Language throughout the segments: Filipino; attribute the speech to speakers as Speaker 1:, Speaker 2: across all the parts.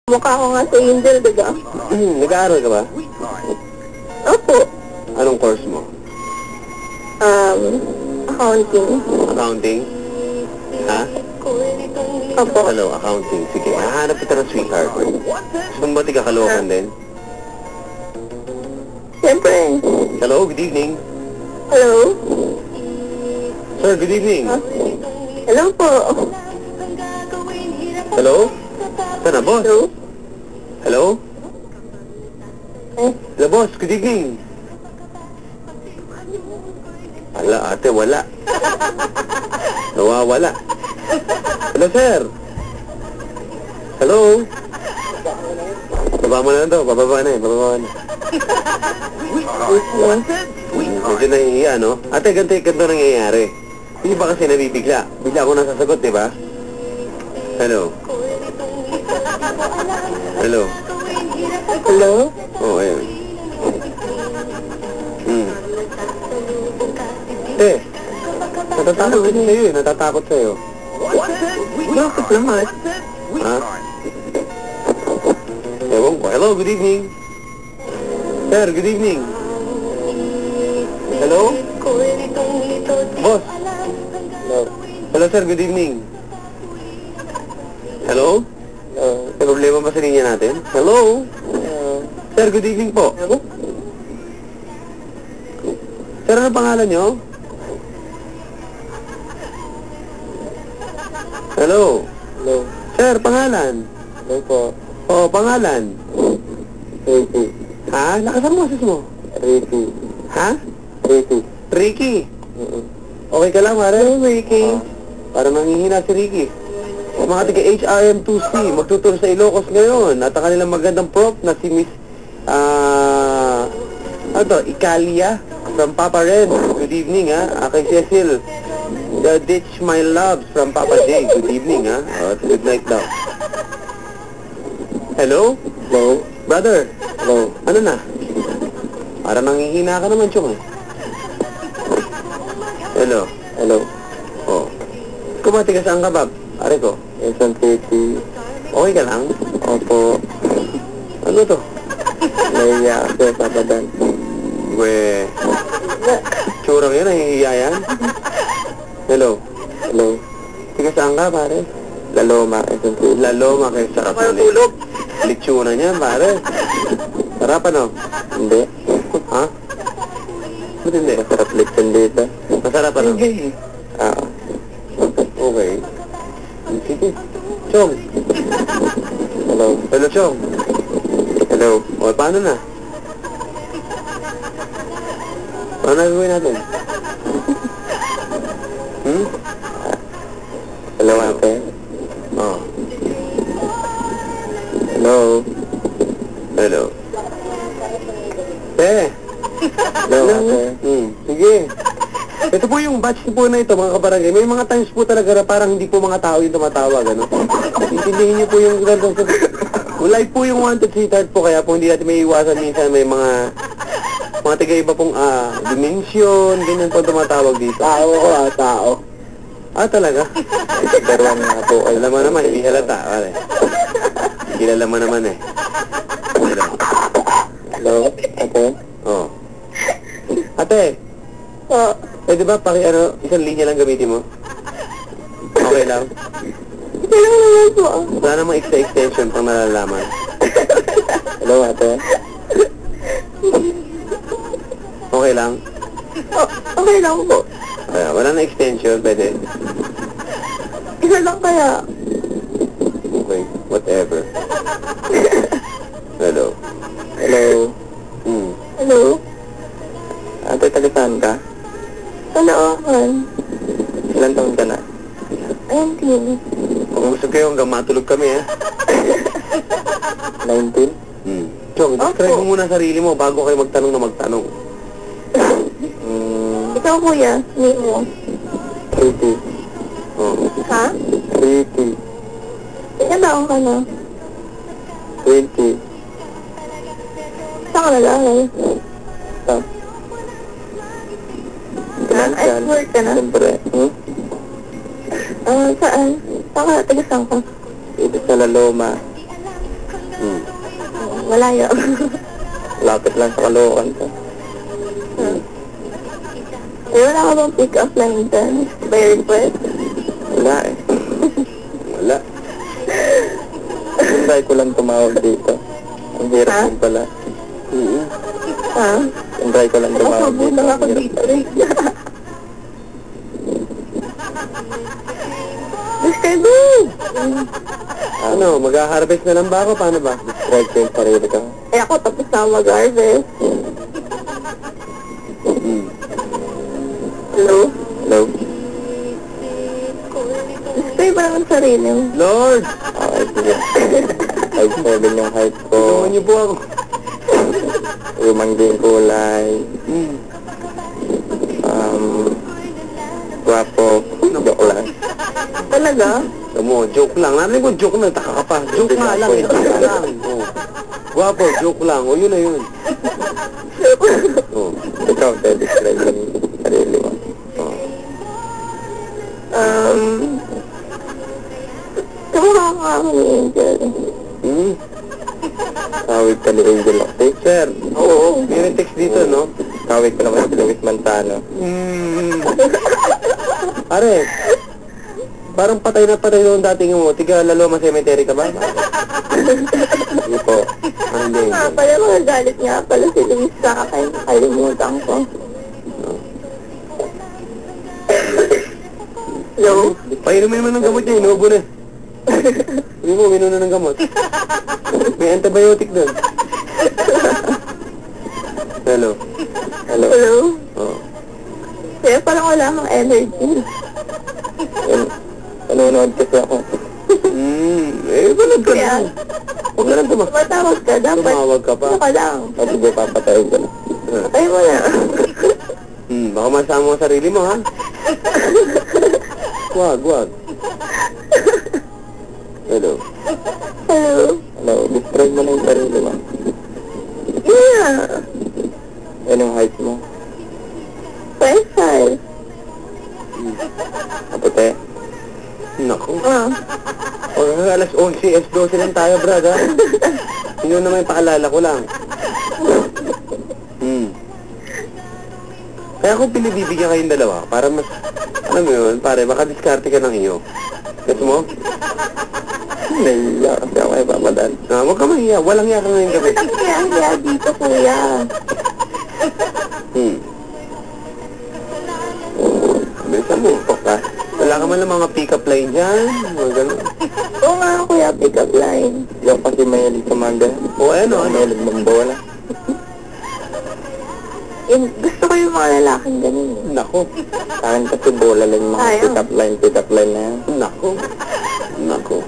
Speaker 1: Mukha ko nga si Angel, diba?
Speaker 2: Nag-aaral ka ba?
Speaker 1: Opo.
Speaker 2: Anong course mo?
Speaker 1: Accounting.
Speaker 2: Accounting? Ha?
Speaker 1: Opo.
Speaker 2: Hello, accounting. Sige, hahanap kita ng sweetheart. Gusto mo ba tigakalokan din?
Speaker 1: Siyempre.
Speaker 2: Hello, good evening.
Speaker 1: Hello?
Speaker 2: Sir, good evening.
Speaker 1: Hello po.
Speaker 2: Hello? Sana, boss?
Speaker 1: Hello?
Speaker 2: Hello?
Speaker 1: Eh,
Speaker 2: Hello, boss. Good evening. Ala, ate, wala. Nawawala. Hello, sir. Hello? Baba mo na ito. Bababa na eh. Bababa na. Medyo nahihiya, no? Ate, ganito nangyayari. Hindi ba kasi nabibigla? Bigla ako nasasagot, di ba? Hello? Hello?
Speaker 1: hello?
Speaker 2: Oh, ayun. Eh, natatakot din sa'yo eh. Natatakot sa'yo.
Speaker 1: Bakit naman?
Speaker 2: Ha? Ewan ko. Hello, good evening. Sir, good evening. Hello? Boss?
Speaker 1: Hello?
Speaker 2: Hello, sir, good evening. Hello? May problema ba sa linya natin? Hello? Sir, good evening po. Sir, ano pangalan nyo? Hello?
Speaker 1: Hello?
Speaker 2: Sir, pangalan?
Speaker 1: Hello po.
Speaker 2: Oo, pangalan?
Speaker 1: Ricky.
Speaker 2: Ha? Lakasan mo, sis mo.
Speaker 1: Ricky.
Speaker 2: Ha?
Speaker 1: Ricky.
Speaker 2: Ricky. Okay ka lang, pare? Ricky. Para manghihina si Ricky. Mga taga HRM2C, magtuturo sa Ilocos ngayon. At ang kanilang magandang prof na si Miss, Ikalia from Papa Red. Good evening, ha? Kay Cecil. The Ditch My Loves from Papa J. Good evening, ha? Good night daw. Hello?
Speaker 1: Hello?
Speaker 2: Brother?
Speaker 1: Hello?
Speaker 2: Ano na? Para nanghihina ka naman, Chong, eh. Hello?
Speaker 1: Hello?
Speaker 2: Oh. Kumati ka saan ka, Bob? Are ko?
Speaker 1: Quezon City.
Speaker 2: Okay ka lang?
Speaker 1: Opo.
Speaker 2: Ano to?
Speaker 1: Naiya ako sa Papadan.
Speaker 2: We. Tsurang yan, nahihiya yan. Hello?
Speaker 1: Hello?
Speaker 2: Tiga saan ka, pare?
Speaker 1: Laloma, Quezon City.
Speaker 2: Laloma, kayo sarap na tulog. Litsuna niya, pare. Sarap ano?
Speaker 1: Hindi.
Speaker 2: Ha? Ba't hindi?
Speaker 1: Masarap lechon dito.
Speaker 2: Masarap ano?
Speaker 1: Ah.
Speaker 2: Okay. Sige. Chong.
Speaker 1: Hello?
Speaker 2: Hello, Chong.
Speaker 1: Hello?
Speaker 2: O, paano na? Paano na gawin natin?
Speaker 1: Hello, ate?
Speaker 2: Oh.
Speaker 1: Hello?
Speaker 2: Hello. Eh.
Speaker 1: Hello, ate?
Speaker 2: Sige. Ito po yung batch po na ito, mga kabarangay. May mga times po talaga na parang hindi po mga tao yung tumatawag, ano? Intindihin niyo po yung gano'n. Live po yung wanted sweetheart po, kaya po hindi natin may iwasan minsan may mga tiga-iba pong dimension, ganyan po tumatawag dito.
Speaker 1: Tao ko, tao.
Speaker 2: Ah, talaga?
Speaker 1: Daruan nga po.
Speaker 2: Alam mo naman, hindi halata, pare. Kilala mo naman eh.
Speaker 1: Hello, ate?
Speaker 2: Oh. Ate, pwede ba isang linya lang gamitin mo? Okay lang?
Speaker 1: Kailangan naman po.
Speaker 2: Wala namang extension pang nalalaman.
Speaker 1: Hello, ate?
Speaker 2: Okay lang?
Speaker 1: Okay lang po.
Speaker 2: Wala na extension, pwede?
Speaker 1: Isa lang kaya.
Speaker 2: Okay, whatever. Hello.
Speaker 1: Hello? Hello? Ate, talipan ka? Talaakan. Ilan taon ka na? 19.
Speaker 2: Kung gusto kayo hanggang matulog kami, ha?
Speaker 1: 19?
Speaker 2: Chong, describe mo muna sarili mo bago kayo magtanong na magtanong.
Speaker 1: Ikaw, kuya. Name mo.
Speaker 2: Pretty. Oh.
Speaker 1: Ha?
Speaker 2: Pretty.
Speaker 1: Ilan taon ka na?
Speaker 2: 20.
Speaker 1: Saan ka nalalay?
Speaker 2: Stop.
Speaker 1: At work ka na?
Speaker 2: Siyempre.
Speaker 1: Saan? Saan ka? Taga saan ka?
Speaker 2: Dito sa Laloma.
Speaker 1: Malayo.
Speaker 2: Lapit lang sa Caloocan to.
Speaker 1: Eh, wala ka bang pick-up line dyan? By request?
Speaker 2: Wala eh. Wala. Try ko lang tumawag dito. Ang hirap
Speaker 1: Ha?
Speaker 2: din pala.
Speaker 1: Ha?
Speaker 2: Try ko lang tumawag
Speaker 1: Nakasabo
Speaker 2: dito.
Speaker 1: lang ako dito rin. Mr. Boo!
Speaker 2: Ano, mag-harvest na lang ba ako? Paano ba? Describe ko yung sarili ko.
Speaker 1: Eh, ako tapos na mag-harvest. Hello?
Speaker 2: Hello?
Speaker 1: Describe ba naman sarili mo?
Speaker 2: Lord!
Speaker 3: Okay, sige. 5'7" yung height ko.
Speaker 2: Tulungan niyo po ako.
Speaker 3: Lumang din kulay. Guwapo. Joke lang.
Speaker 1: Talaga?
Speaker 2: Tamo, joke lang. Narinig ko joke lang. Taka ka pa. Joke nga lang. Joke lang. Oh. Guwapo, joke lang. O, yun na yun. Oh.
Speaker 3: Ikaw, describe yung sarili mo.
Speaker 2: Oh.
Speaker 1: Kamukha ka ako ni Angel.
Speaker 3: Kawig ka ni Angel Octave.
Speaker 2: Sir,
Speaker 1: Oo.
Speaker 2: may text dito, no?
Speaker 3: Kawig ka naman si Luis Montano.
Speaker 2: Pare, parang patay na patay doon dating mo. Tiga Laloma Cemetery ka ba?
Speaker 3: Hindi po.
Speaker 2: Hindi.
Speaker 1: Nga pala, magagalit nga pala si Luis sa akin. Kalimutan ko. Hello?
Speaker 2: Painumin mo ng gamot niya, inuubo na. Hindi mo, minom na ng gamot. May antibiotic doon. Hello.
Speaker 3: Hello.
Speaker 1: Hello?
Speaker 2: Oh.
Speaker 1: Kaya parang wala akong energy.
Speaker 3: Nanonood kasi ako.
Speaker 2: Panood ka
Speaker 1: Kaya,
Speaker 2: lang. Huwag ka lang
Speaker 1: tumatawag ka. Dapat,
Speaker 2: tumawag ka pa.
Speaker 1: ano ka lang.
Speaker 3: O sige, papatay ko na.
Speaker 1: Patay mo na.
Speaker 2: Baka masama mo ang sarili mo, ha? Wag. Hello.
Speaker 1: Hello?
Speaker 3: Hello, describe mo na yung sarili mo.
Speaker 1: Yeah.
Speaker 3: Yan yung height mo.
Speaker 1: 5'5".
Speaker 3: Kaputi.
Speaker 2: Naku.
Speaker 1: Ah.
Speaker 2: Alas 11, S12 lang tayo, brad, ha? Yun naman yung paalala ko lang. Kaya kung pinibibigyan kayong dalawa, para mas, alam mo yun, pare, makadiskarte ka ng iyo. Gusto mo?
Speaker 3: Naiiyak kasi ako kay Papa Dan.
Speaker 2: Huwag ka mahiya. Walang hiya ka ngayong gabi.
Speaker 1: Kaya dito, kuya.
Speaker 2: Bilisan mo.
Speaker 3: Ka.
Speaker 2: Wala ka man lang mga pick-up line dyan. Mga gano'n.
Speaker 1: Oo nga, kuya, pick up line.
Speaker 3: Hindi ako kasi mahilig sa mga ganun.
Speaker 2: O ano?
Speaker 3: Mahilig magbola.
Speaker 1: Gusto ko yung mga lalaking ganun.
Speaker 2: Nako.
Speaker 3: Sa akin kasi bola lang yung mga
Speaker 1: Ayaw.
Speaker 3: pick-up line na yan.
Speaker 2: Nako.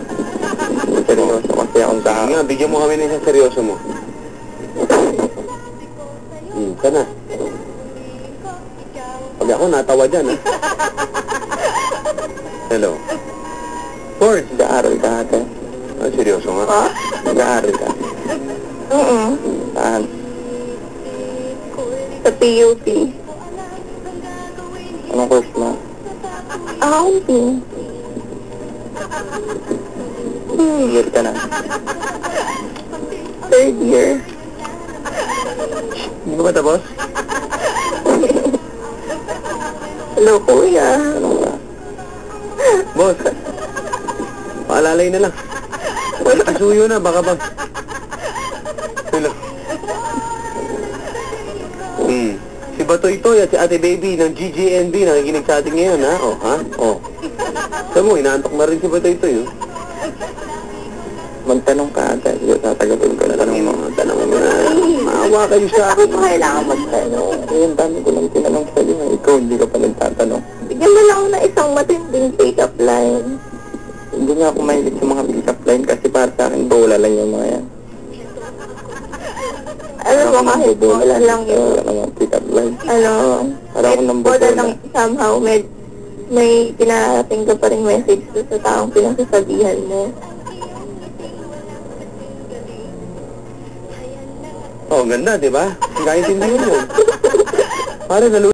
Speaker 3: Seryoso kasi akong
Speaker 2: Sige
Speaker 3: tao.
Speaker 2: nga, bigyan mo kami ng isang seryoso mo. Sana. Pag ako natawa dyan, ha? Hello. Force.
Speaker 3: Nag-aaral ka ate.
Speaker 2: Seryoso nga.
Speaker 1: Ha?
Speaker 3: Nag-aaral ka.
Speaker 1: Oo.
Speaker 3: Saan?
Speaker 1: Sa PUP.
Speaker 3: Anong course mo?
Speaker 1: Accounting.
Speaker 3: Year ka na.
Speaker 1: 3rd year.
Speaker 2: Hindi ba tapos?
Speaker 1: Hello, kuya.
Speaker 3: Anong ka?
Speaker 2: Boss. Paalalay na lang. Kasuyo na, baka ba? Hello. Si Batoy Toy at si Ate Baby ng GGNB nakikinig sa atin ngayon, ha? Oh, ha? Oh. Sabi mo, inaantok na rin si Batoy Toy, oh.
Speaker 3: Magtanong ka ate. Sige, tatagatin ko na tanong mo.
Speaker 2: Tanong mo na. Maawa kayo sa
Speaker 1: Bakit
Speaker 2: akin.
Speaker 1: mo kailangan magtanong?
Speaker 3: Eh, ang dami ko lang tinanong sa'yo. Ikaw, hindi ka pa nagtatanong.
Speaker 1: Bigyan mo lang ako ng isang matinding pick-up line.
Speaker 3: Hindi nga ako mahilig sa mga pick-up line kasi para sa akin, bola lang yung mga yan.
Speaker 1: Alam mo, kahit bola lang yun.
Speaker 3: Wala namang pick-up line.
Speaker 1: Ano,
Speaker 3: Para ako ng
Speaker 1: bola
Speaker 3: bola.
Speaker 1: lang somehow, may pinarating ka pa rin message doon sa taong pinagsasabihan mo.
Speaker 2: Oh, ganda, di ba? Kaintindihan mo. Pare,